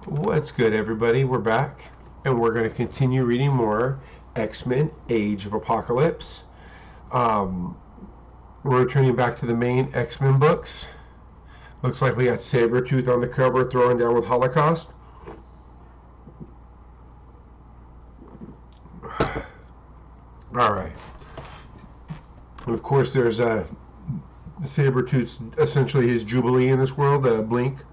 What's good, everybody? We're back, and we're going to continue reading more X-Men Age of Apocalypse. Um, we're returning back to the main X-Men books. Looks like we got Sabretooth on the cover throwing down with Holocaust. Alright. And of course, there's Sabretooth's essentially his Jubilee in this world, Blink.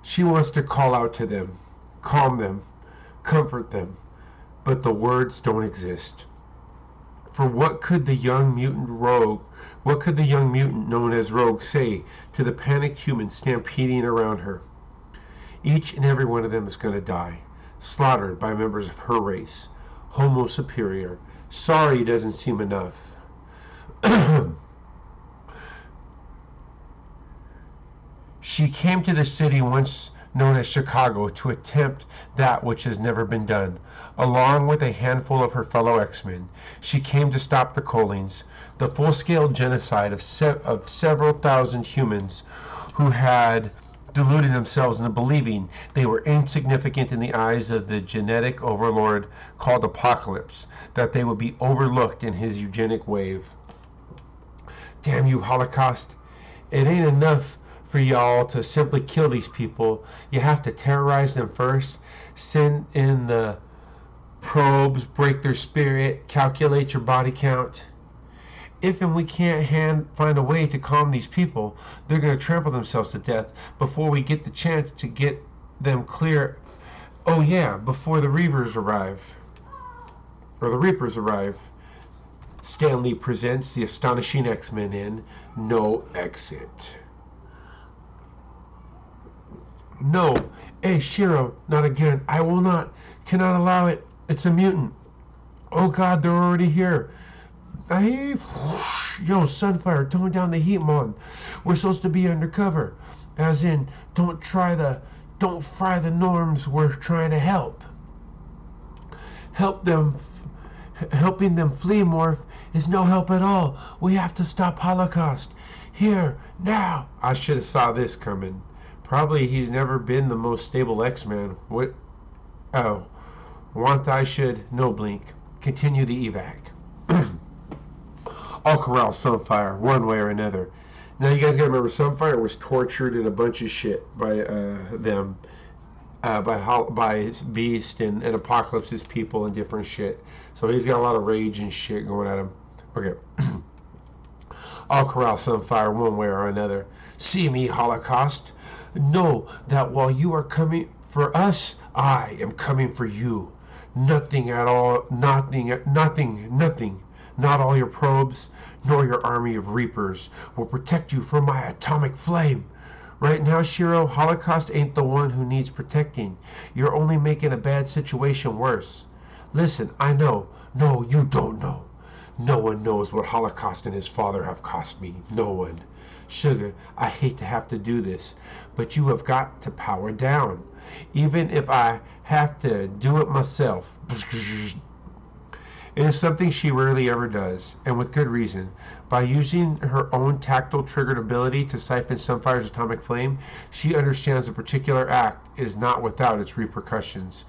She wants to call out to them, calm them, comfort them, but the words don't exist. For what could the young mutant known as Rogue say to the panicked humans stampeding around her? Each and every one of them is going to die, slaughtered by members of her race. Homo superior. Sorry doesn't seem enough. She came to the city once known as Chicago to attempt that which has never been done. Along with a handful of her fellow X-Men, she came to stop the Colings, the full-scale genocide of several thousand humans who had deluded themselves into believing they were insignificant in the eyes of the genetic overlord called Apocalypse, that they would be overlooked in his eugenic wave. Damn you, Holocaust. It ain't enough for y'all to simply kill these people. You have to terrorize them first, send in the probes, break their spirit, calculate your body count. If and we can't find a way to calm these people, they're going to trample themselves to death before we get the chance to get them clear. Oh yeah, before the Reavers arrive. Or the Reapers arrive. Stan Lee presents the astonishing X-Men in No Exit. No, hey Shiro, not again. I will not, cannot allow it. It's a mutant. Oh God, they're already here. Yo, Sunfire, tone down the heat, man. We're supposed to be undercover. As in, don't fry the norms. We're trying to help. Helping them flee morph is no help at all. We have to stop Holocaust. Here, now. I should have saw this coming. Probably he's never been the most stable X-Man. What? Oh. Want I should. No, Blink. Continue the evac. I'll corral Sunfire, one way or another. Now you guys gotta remember, Sunfire was tortured and a bunch of shit by them. By Beast and Apocalypse's people and different shit. So he's got a lot of rage and shit going at him. Okay. I'll corral Sunfire one way or another. See me, Holocaust. Know that while you are coming for us, I am coming for you. Nothing at all, nothing. Not all your probes, nor your army of Reapers will protect you from my atomic flame. Right now, Shiro, Holocaust ain't the one who needs protecting. You're only making a bad situation worse. Listen, I know. No, you don't know. No one knows what Holocaust and his father have cost me. No one. Sugar, I hate to have to do this, but you have got to power down. Even if I have to do it myself. It is something she rarely ever does, and with good reason. By using her own tactile triggered ability to siphon Sunfire's atomic flame, she understands a particular act is not without its repercussions.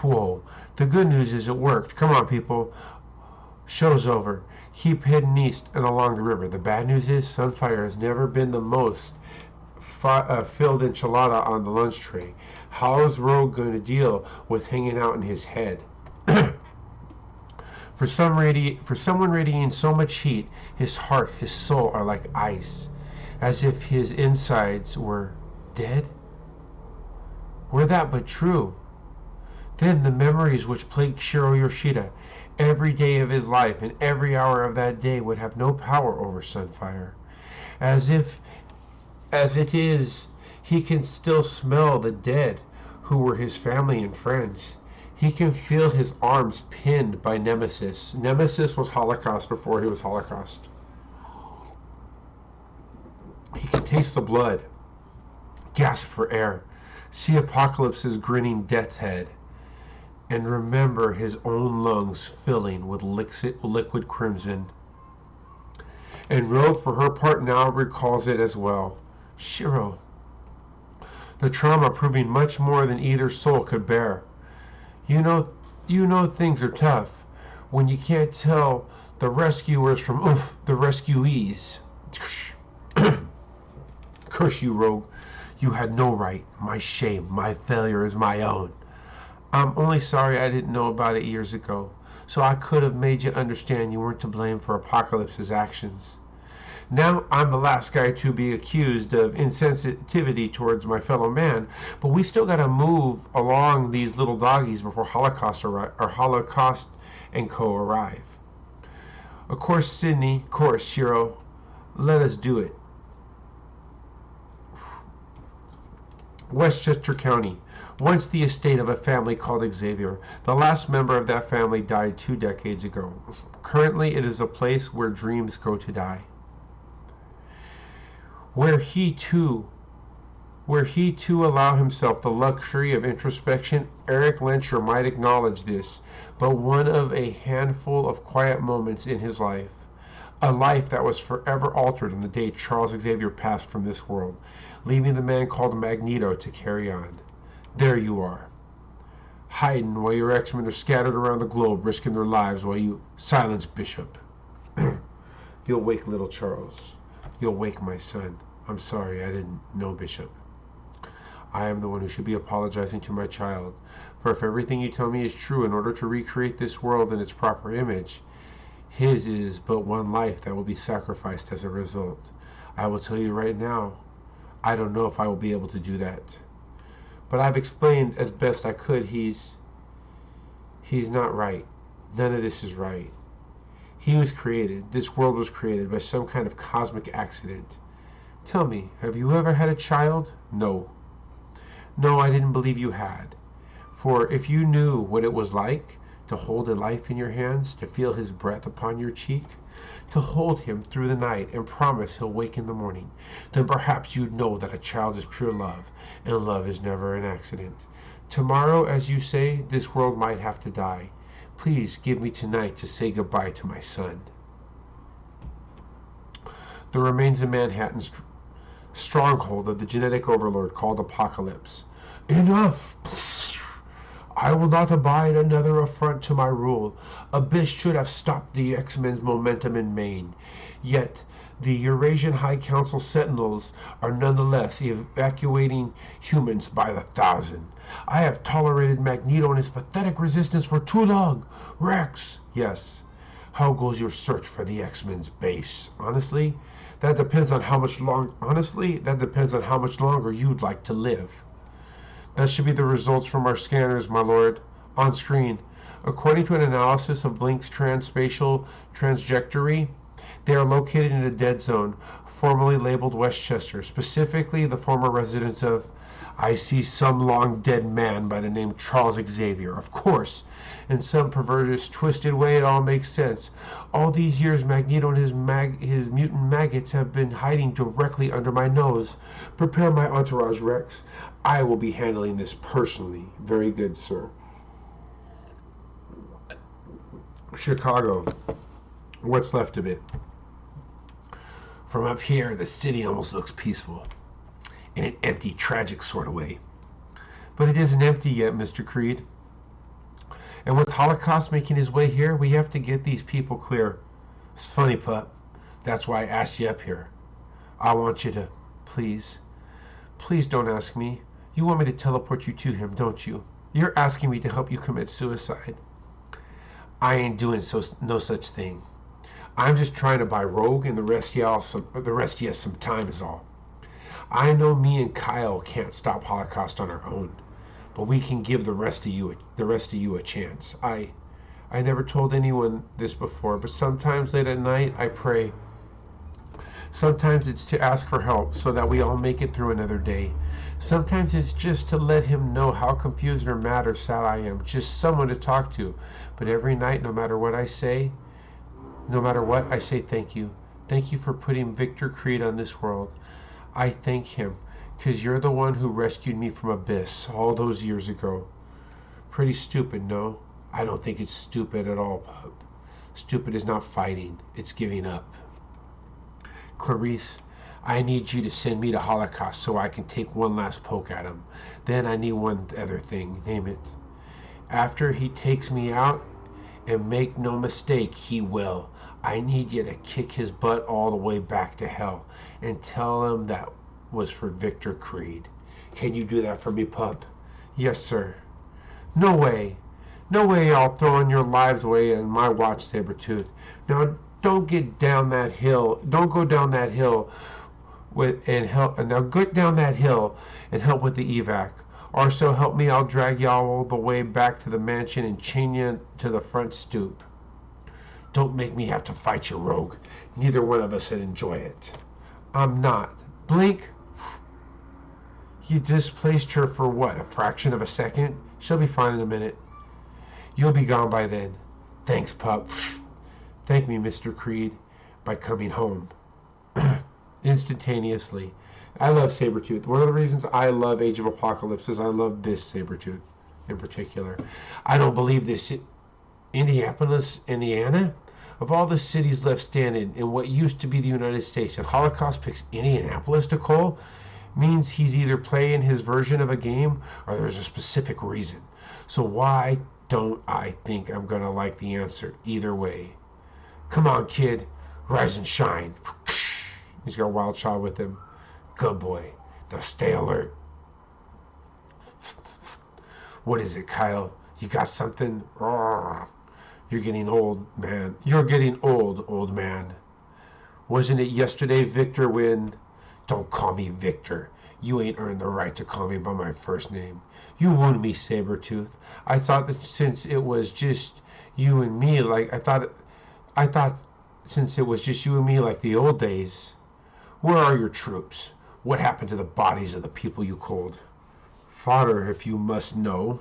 Whoa. The good news is it worked. Come on, people. Show's over. Keep heading east and along the river. The bad news is Sunfire has never been the most filled enchilada on the lunch tray. How is Rogue going to deal with hanging out in his head? For someone radiating so much heat, his heart, his soul are like ice, as if his insides were dead. Were that but true, then the memories which plagued Shiro Yoshida every day of his life and every hour of that day would have no power over Sunfire. As it is, he can still smell the dead who were his family and friends. He can feel his arms pinned by Nemesis. Nemesis was Holocaust before he was Holocaust. He can taste the blood, gasp for air, see Apocalypse's grinning death's head, and remember his own lungs filling with liquid crimson. And Rogue, for her part, now recalls it as well. Shiro, the trauma proving much more than either soul could bear. You know things are tough when you can't tell the rescuers from the rescuees. Curse you, rogue. You had no right. My shame, my failure is my own. I'm only sorry I didn't know about it years ago, so I could have made you understand you weren't to blame for Apocalypse's actions. Now I'm the last guy to be accused of insensitivity towards my fellow man, but we still gotta move along these little doggies before Holocaust and Co. arrive. Of course, Sydney, of course, Shiro, let us do it. Westchester County, once the estate of a family called Xavier. The last member of that family died 2 decades ago. Currently, it is a place where dreams go to die. Where he too allow himself the luxury of introspection. Eric Lencher might acknowledge this, but one of a handful of quiet moments in his life. A life that was forever altered on the day Charles Xavier passed from this world, leaving the man called Magneto to carry on. There you are, hiding while your X-Men are scattered around the globe, risking their lives while you silence Bishop. You'll wake little Charles. You'll wake my son. I'm sorry, I didn't know Bishop. I am the one who should be apologizing to my child, for if everything you tell me is true, in order to recreate this world in its proper image, his is but one life that will be sacrificed as a result. I will tell you right now, I don't know if I will be able to do that. But I've explained as best I could he's not right. None of this is right. He was created, this world was created by some kind of cosmic accident. Tell me, have you ever had a child? No. No, I didn't believe you had. For if you knew what it was like to hold a life in your hands, to feel his breath upon your cheek, to hold him through the night and promise he'll wake in the morning, then perhaps you'd know that a child is pure love, and love is never an accident. Tomorrow, as you say, this world might have to die. Please give me tonight to say goodbye to my son. The remains of Manhattan's stronghold of the genetic overlord called Apocalypse. Enough! I will not abide another affront to my rule. Abyss should have stopped the X-Men's momentum in Maine. Yet, the Eurasian High Council Sentinels are nonetheless evacuating humans by the thousand. I have tolerated Magneto and his pathetic resistance for too long. Rex! Yes. How goes your search for the X-Men's base? Honestly, that depends on how much longer you'd like to live. That should be the results from our scanners, my lord. On screen. According to an analysis of Blink's transspatial trajectory, they are located in a dead zone, formerly labeled Westchester, specifically the former residence of, I see some long dead man by the name Charles Xavier. Of course, in some perverse, twisted way it all makes sense. All these years Magneto and his mutant maggots have been hiding directly under my nose. Prepare my entourage, Rex. I will be handling this personally. Very good, sir. Chicago. What's left of it? From up here, the city almost looks peaceful. In an empty, tragic sort of way. But it isn't empty yet, Mr. Creed. And with Holocaust making his way here, we have to get these people clear. It's funny, pup. That's why I asked you up here. I want you to, please don't ask me. You want me to teleport you to him, don't you? You're asking me to help you commit suicide. I ain't doing no such thing. I'm just trying to buy Rogue and the rest of you some time is all. I know me and Kyle can't stop Holocaust on our own, but we can give the rest of you a chance. I never told anyone this before, but sometimes late at night I pray. Sometimes it's to ask for help so that we all make it through another day. Sometimes it's just to let him know how confused or mad or sad I am, just someone to talk to. But every night, no matter what, I say thank you. Thank you for putting Victor Creed on this world. I thank him, 'cause you're the one who rescued me from Abyss all those years ago. Pretty stupid, no? I don't think it's stupid at all, pup. Stupid is not fighting, it's giving up. Clarice, I need you to send me to Holocaust so I can take one last poke at him. Then I need one other thing. Name it. After he takes me out, and make no mistake, he will. I need you to kick his butt all the way back to hell and tell him that was for Victor Creed. Can you do that for me, pup? Yes, sir. No way. No way I'll throw on your lives away on my watch, Sabretooth. Now, don't get down that hill. Don't go down that hill and help. Now, get down that hill and help with the evac. Or so help me, I'll drag you all the way back to the mansion and chain you to the front stoop. Don't make me have to fight you, Rogue. Neither one of us would enjoy it. I'm not. Blink. You displaced her for what, a fraction of a second? She'll be fine in a minute. You'll be gone by then. Thanks, pup. Thank me, Mr. Creed, by coming home. Instantaneously. I love Sabretooth. One of the reasons I love Age of Apocalypse is I love this Sabretooth in particular. I don't believe this. Indianapolis, Indiana? Of all the cities left standing in what used to be the United States, and Holocaust picks Indianapolis to call, means he's either playing his version of a game or there's a specific reason. So why don't I think I'm going to like the answer either way? Come on, kid. Rise and shine. He's got Wild Child with him. Good boy. Now stay alert. What is it, Kyle? You got something? You're getting old, man. You're getting old man. Wasn't it yesterday, Victor, when... Don't call me Victor. You ain't earned the right to call me by my first name. You wound me, Sabretooth. I thought that since it was just you and me, like I thought since it was just you and me like the old days. Where are your troops? What happened to the bodies of the people you killed? Fodder, if you must know.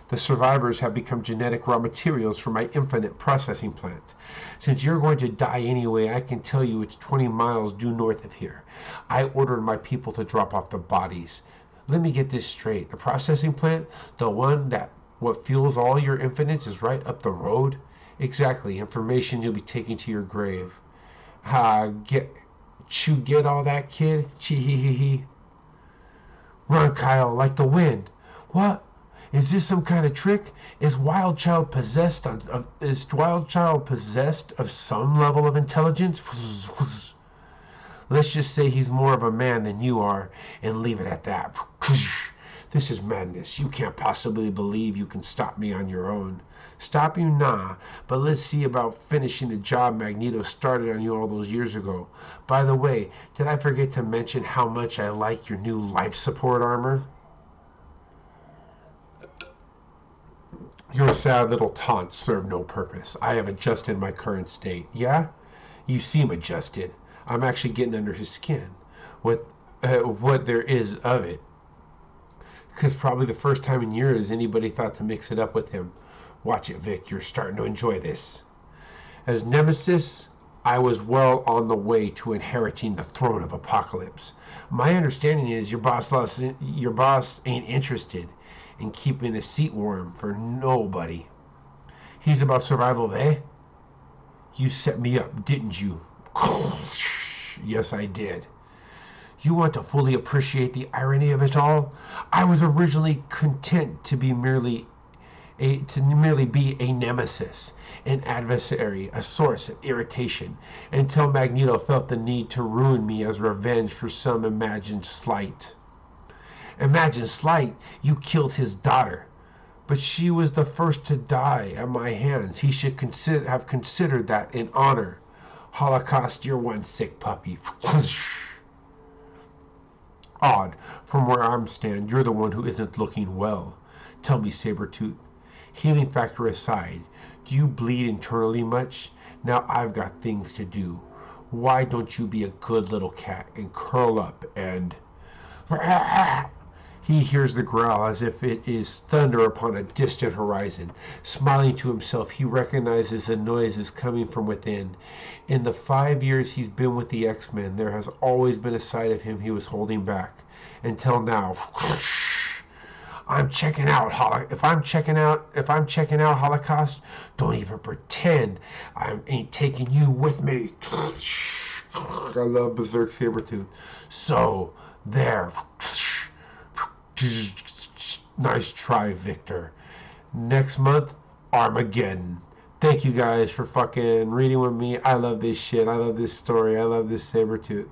The survivors have become genetic raw materials for my infinite processing plant. Since you're going to die anyway, I can tell you it's 20 miles due north of here. I ordered my people to drop off the bodies. Let me get this straight. The processing plant, the one that what fuels all your infinites, is right up the road? Exactly. Information you'll be taking to your grave. Get all that, kid? Chee-hee-hee-hee. Run, Kyle, like the wind. What? Is this some kind of trick? Is Wild Child possessed of some level of intelligence? Let's just say he's more of a man than you are, and leave it at that. This is madness. You can't possibly believe you can stop me on your own. Stop you? Nah. But let's see about finishing the job Magneto started on you all those years ago. By the way, did I forget to mention how much I like your new life support armor? Your sad little taunts serve no purpose. I have adjusted my current state. Yeah? You seem adjusted. I'm actually getting under his skin. What there is of it. Because probably the first time in years anybody thought to mix it up with him. Watch it, Vic. You're starting to enjoy this. As Nemesis, I was well on the way to inheriting the throne of Apocalypse. My understanding is your boss ain't interested in keeping a seat warm for nobody. He's about survival, eh? You set me up, didn't you? Yes, I did. You want to fully appreciate the irony of it all? I was originally content to merely be a nemesis, an adversary, a source of irritation, until Magneto felt the need to ruin me as revenge for some imagined slight. Imagined slight? You killed his daughter. But she was the first to die at my hands. He should have considered that an honor. Holocaust, you're one sick puppy. Odd. From where I'm stand, you're the one who isn't looking well. Tell me, Sabretooth, healing factor aside, do you bleed internally much? Now I've got things to do. Why don't you be a good little cat and curl up and... He hears the growl as if it is thunder upon a distant horizon. Smiling to himself, he recognizes the noise is coming from within. In the 5 years he's been with the X-Men, there has always been a side of him he was holding back. Until now. I'm checking out, if I'm checking out Holocaust, don't even pretend I ain't taking you with me. I love Berserk Sabretooth. So, there. Nice try, Victor. Next month, Armageddon. Thank you guys for fucking reading with me. I love this shit. I love this story. I love this Sabretooth.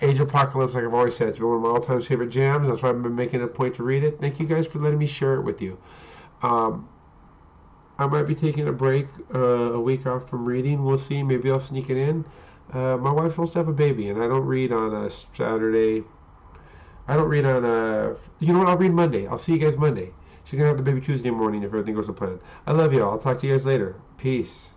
Age Apocalypse, like I've always said, it's been one of my all-time favorite jams. That's why I've been making a point to read it. Thank you guys for letting me share it with you. I might be taking a break, a week off from reading. We'll see. Maybe I'll sneak it in. My wife's supposed to have a baby, and I don't read on a Saturday. I don't read on a. You know what? I'll read Monday. I'll see you guys Monday. She's gonna have the baby Tuesday morning if everything goes to plan. I love y'all. I'll talk to you guys later. Peace.